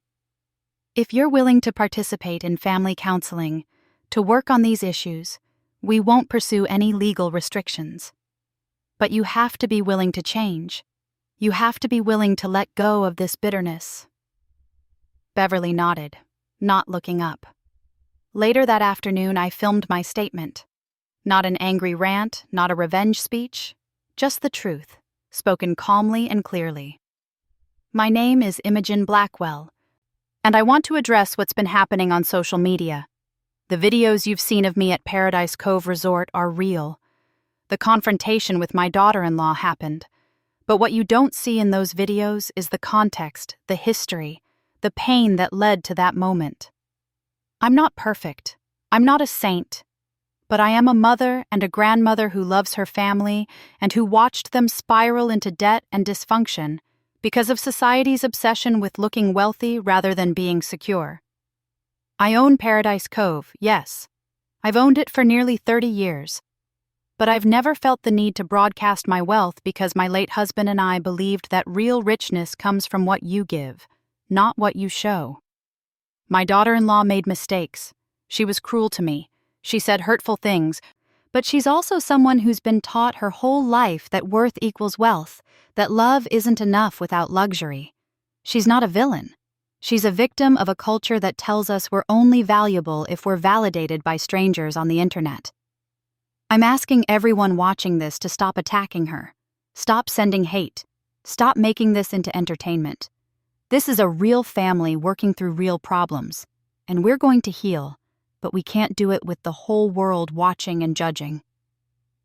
if you're willing to participate in family counseling, to work on these issues, we won't pursue any legal restrictions. But you have to be willing to change. You have to be willing to let go of this bitterness. Beverly nodded, not looking up. Later that afternoon, I filmed my statement. Not an angry rant, not a revenge speech, just the truth, spoken calmly and clearly. My name is Imogen Blackwell, and I want to address what's been happening on social media. The videos you've seen of me at Paradise Cove Resort are real. The confrontation with my daughter-in-law happened. But what you don't see in those videos is the context, the history, the pain that led to that moment. I'm not perfect. I'm not a saint. But I am a mother and a grandmother who loves her family and who watched them spiral into debt and dysfunction because of society's obsession with looking wealthy rather than being secure. I own Paradise Cove, yes. I've owned it for nearly 30 years. But I've never felt the need to broadcast my wealth because my late husband and I believed that real richness comes from what you give, not what you show. My daughter-in-law made mistakes. She was cruel to me. She said hurtful things, but she's also someone who's been taught her whole life that worth equals wealth, that love isn't enough without luxury. She's not a villain. She's a victim of a culture that tells us we're only valuable if we're validated by strangers on the internet. I'm asking everyone watching this to stop attacking her. Stop sending hate. Stop making this into entertainment. This is a real family working through real problems, and we're going to heal, but we can't do it with the whole world watching and judging.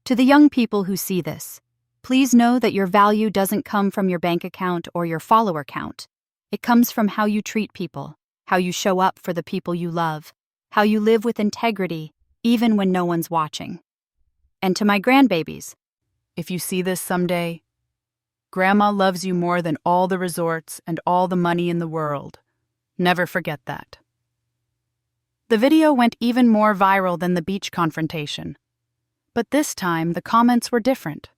To the young people who see this, please know that your value doesn't come from your bank account or your follower count. It comes from how you treat people, how you show up for the people you love, how you live with integrity, even when no one's watching. And to my grandbabies, if you see this someday, Grandma loves you more than all the resorts and all the money in the world. Never forget that. The video went even more viral than the beach confrontation. But this time, the comments were different.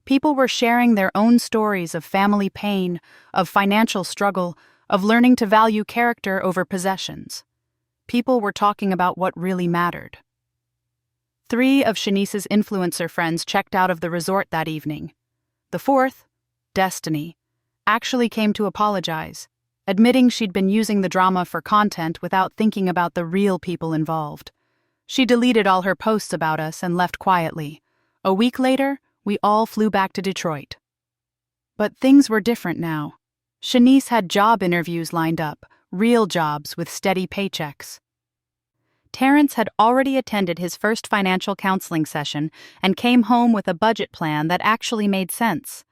People were sharing their own stories of family pain, of financial struggle, of learning to value character over possessions. People were talking about what really mattered. 3 of Shanice's influencer friends checked out of the resort that evening. The 4th, Destiny, actually came to apologize, admitting she'd been using the drama for content without thinking about the real people involved. She deleted all her posts about us and left quietly. A week later, we all flew back to Detroit. But things were different now. Shanice had job interviews lined up, real jobs with steady paychecks. Terrence had already attended his first financial counseling session and came home with a budget plan that actually made sense.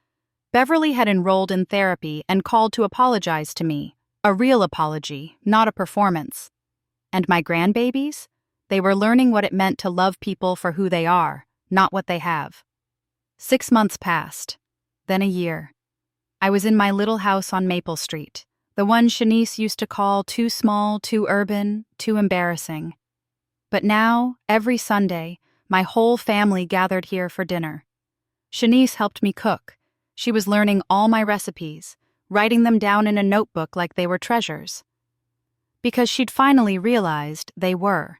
Beverly had enrolled in therapy and called to apologize to me, a real apology, not a performance. And my grandbabies? They were learning what it meant to love people for who they are, not what they have. 6 months passed, then a year. I was in my little house on Maple Street, the one Shanice used to call too small, too urban, too embarrassing. But now, every Sunday, my whole family gathered here for dinner. Shanice helped me cook. She was learning all my recipes, writing them down in a notebook like they were treasures. Because she'd finally realized they were.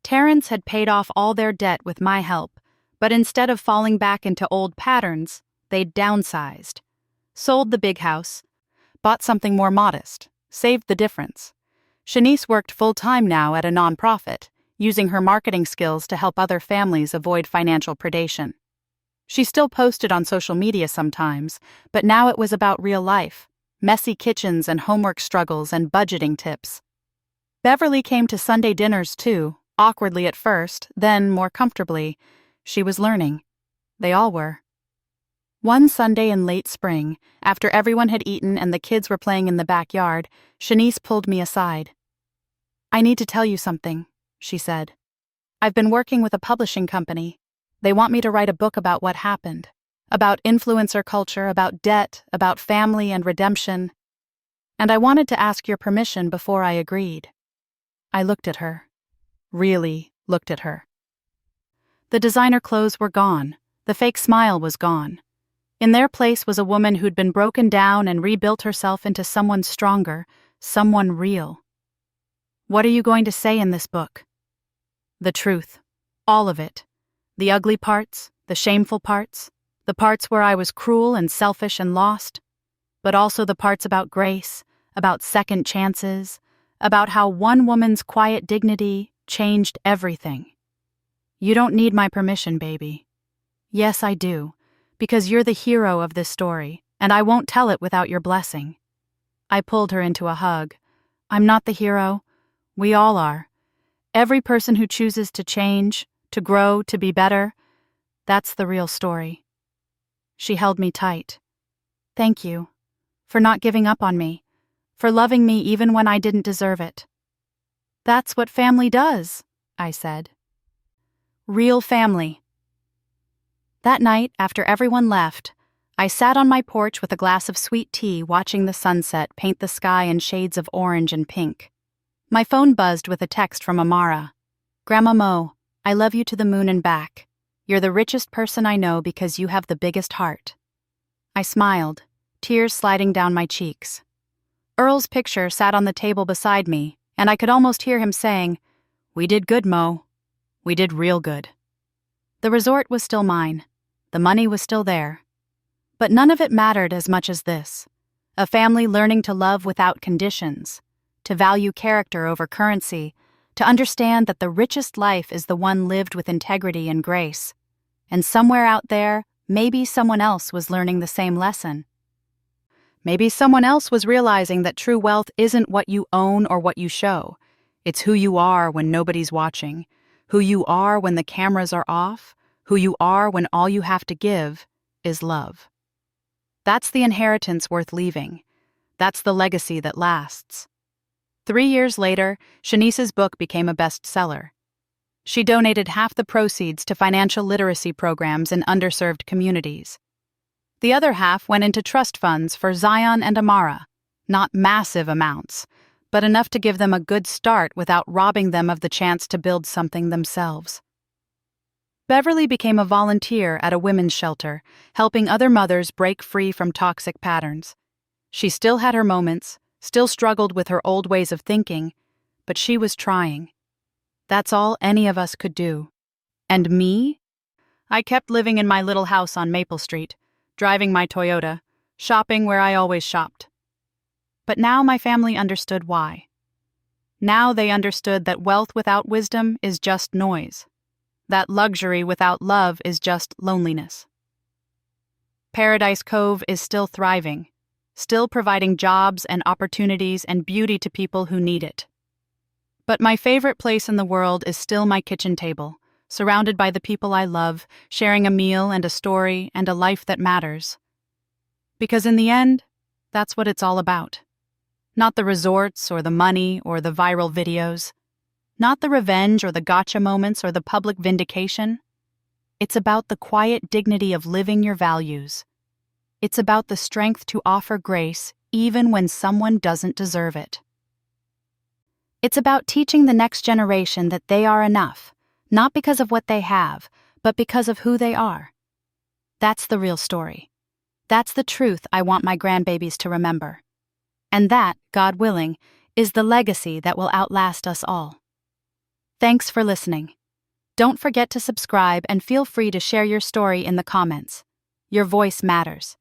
Terrence had paid off all their debt with my help, but instead of falling back into old patterns, they'd downsized. Sold the big house, bought something more modest, saved the difference. Shanice worked full-time now at a nonprofit, using her marketing skills to help other families avoid financial predation. She still posted on social media sometimes, but now it was about real life, messy kitchens and homework struggles and budgeting tips. Beverly came to Sunday dinners too, awkwardly at first, then more comfortably. She was learning. They all were. One Sunday in late spring, after everyone had eaten and the kids were playing in the backyard, Shanice pulled me aside. "I need to tell you something," she said. "I've been working with a publishing company. They want me to write a book about what happened, about influencer culture, about debt, about family and redemption. And I wanted to ask your permission before I agreed." I looked at her. Really looked at her. The designer clothes were gone. The fake smile was gone. In their place was a woman who'd been broken down and rebuilt herself into someone stronger, someone real. "What are you going to say in this book?" "The truth. All of it. The ugly parts, the shameful parts, the parts where I was cruel and selfish and lost, but also the parts about grace, about second chances, about how one woman's quiet dignity changed everything. You don't need my permission, baby. Yes, I do, because you're the hero of this story, and I won't tell it without your blessing." I pulled her into a hug. "I'm not the hero. We all are. Every person who chooses to change, to grow, to be better, that's the real story." She held me tight. "Thank you. For not giving up on me. For loving me even when I didn't deserve it." "That's what family does," I said. Real family. That night, after everyone left, I sat on my porch with a glass of sweet tea watching the sunset paint the sky in shades of orange and pink. My phone buzzed with a text from Amara. "Grandma Mo, I love you to the moon and back. You're the richest person I know because you have the biggest heart." I smiled, tears sliding down my cheeks. Earl's picture sat on the table beside me, and I could almost hear him saying, "We did good, Mo. We did real good." The resort was still mine. The money was still there. But none of it mattered as much as this. A family learning to love without conditions, to value character over currency, to understand that the richest life is the one lived with integrity and grace. And somewhere out there, maybe someone else was learning the same lesson. Maybe someone else was realizing that true wealth isn't what you own or what you show. It's who you are when nobody's watching, who you are when the cameras are off, who you are when all you have to give is love. That's the inheritance worth leaving. That's the legacy that lasts. 3 years later, Shanice's book became a bestseller. She donated half the proceeds to financial literacy programs in underserved communities. The other half went into trust funds for Zion and Amara, not massive amounts, but enough to give them a good start without robbing them of the chance to build something themselves. Beverly became a volunteer at a women's shelter, helping other mothers break free from toxic patterns. She still had her moments, still struggled with her old ways of thinking, but she was trying. That's all any of us could do. And me? I kept living in my little house on Maple Street, driving my Toyota, shopping where I always shopped. But now my family understood why. Now they understood that wealth without wisdom is just noise. That luxury without love is just loneliness. Paradise Cove is still thriving, still providing jobs and opportunities and beauty to people who need it. But my favorite place in the world is still my kitchen table, surrounded by the people I love, sharing a meal and a story and a life that matters. Because in the end, that's what it's all about. Not the resorts or the money or the viral videos. Not the revenge or the gotcha moments or the public vindication. It's about the quiet dignity of living your values. It's about the strength to offer grace even when someone doesn't deserve it. It's about teaching the next generation that they are enough, not because of what they have, but because of who they are. That's the real story. That's the truth I want my grandbabies to remember. And that, God willing, is the legacy that will outlast us all. Thanks for listening. Don't forget to subscribe and feel free to share your story in the comments. Your voice matters.